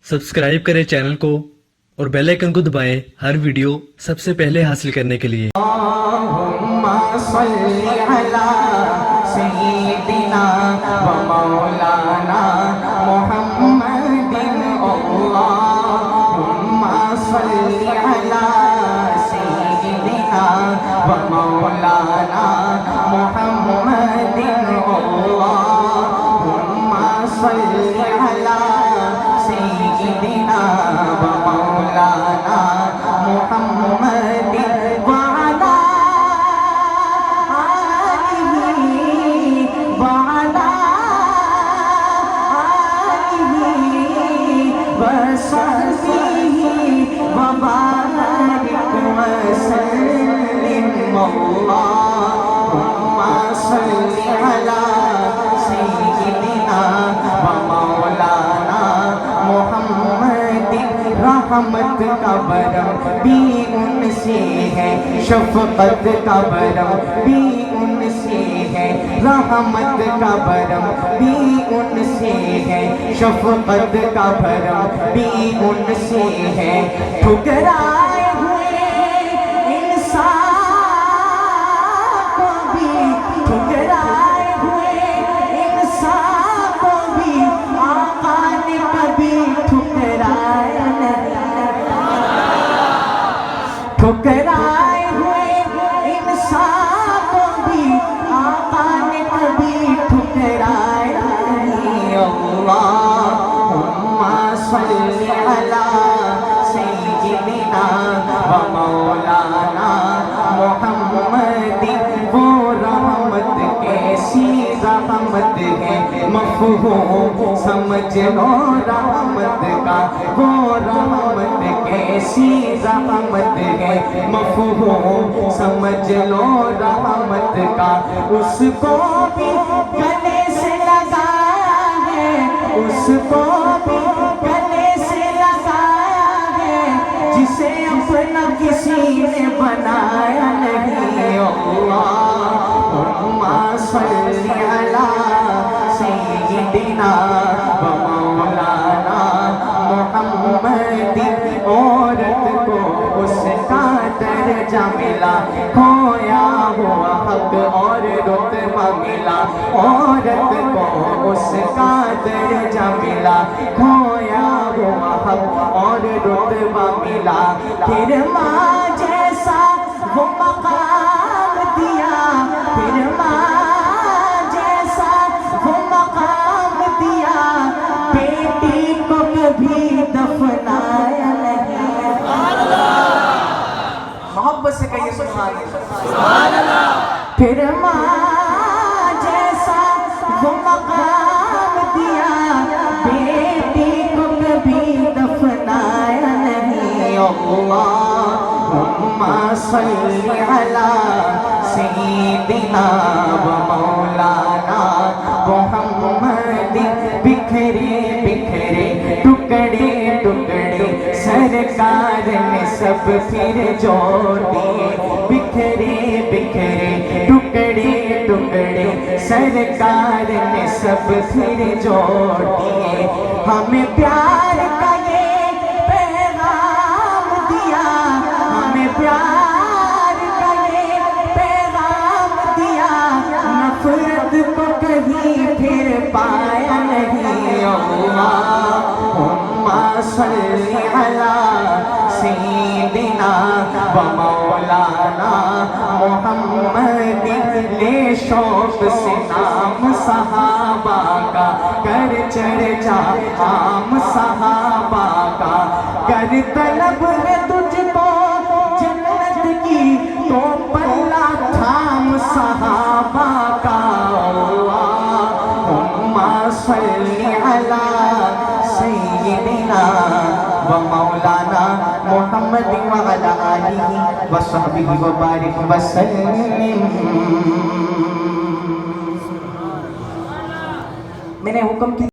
Subscribe करें channel को और बेल आइकन को दबाएं हर वीडियो सबसे पहले हासिल करने के लिए। अल्लाहुम्मा सल्ली अला सय्यिदिना व मौलाना मुहम्मदिन। अल्लाहुम्मा सल्ली अला सय्यिदिना व मौलाना मुहम्मदिन। अल्लाहुम्मा सल्ली अला सय्यिदिना व मौलाना मुहम्मदिन व अला आलिहि व अला आलिहि व सहबिहि व बारिक व सल्लिम। अल्लाहुम्मा सल्ली अला सय्यिदिना व मौलाना मुहम्मदिन। रहमत का बरम भी उनसे है, शफकत का बरम भी उनसे है। रहमत का बरम भी उनसे है, शफकत का भरम भी उनसे है। ठुकराए हुए इंसान को भी, ठुकराए हुए इंसान को भी आका ने कभी ठुकराया नहीं। ठुकराए हुए इंसान को भी आका ने कभी ठुकराया नहीं। अल्लाहुम्मा सल्ली अला सय्यिदिना व मौलाना मुहम्मदिन। वो रहमत कैसी रहमत है, मफ़हूम समझ लो रहमत का। वो रहमत कैसी रहमत है, मफ़हूम समझ लो रहमत का। उसको भी गले से लगाया है, उसको भी गले से लगाया है, जिसे अपना किसी ने बनाया नहीं। अल्लाहुम्मा सल्ली अला सय्यिदिना व मौलाना मुहम्मदिन। औरत को उसका दर्जा मिला, खोया हुआ हक और रुतबा मिला। औरत को उसका दर्जा मिला, खोया हुआ हक और रुतबा मिला। फिर माँ जैसा वो मकाम दिया, फिर माँ जैसा वो मकाम दिया। बेटी को कभी दफनाया नहीं। मोहब्बत से कहिए सुभान अल्लाह। फिर माँ जैसा वो मकाम दिया, बेटी को कभी दफनाया नहीं। अल्लाहुम्मा सल्ली अला सय्यिदिना व मौलाना मुहम्मदिन। बिखरे बिखरे टुकड़े टुकड़े सरकार ने सब फिर जोड़ दिए। बिखरे बिखरे टुकड़े टुकड़े सरकार ने सब फिर जोड़ दिए। हमें प्यार का ये पैगाम दिया, हमें प्यार का ये पैगाम दिया। नफरत को कहीं फिर पाया नहीं। अल्लाहुम्मा सल्ली अला सय्यिदिना व मौलाना मुहम्मदिन। ले शौक से नाम सहाबा का, कर चर्चा आम सहाबा का। कर तलब है तुझको जन्नत की, तो पल्ला थाम सहाबा का। अल्लाहुम्मा सल्ली अला सय्यिदिना व मौलाना मुहम्मदिन व अला आलिहि व सहबिहि व बारिक व सल्लिम। मैंने हुक्म की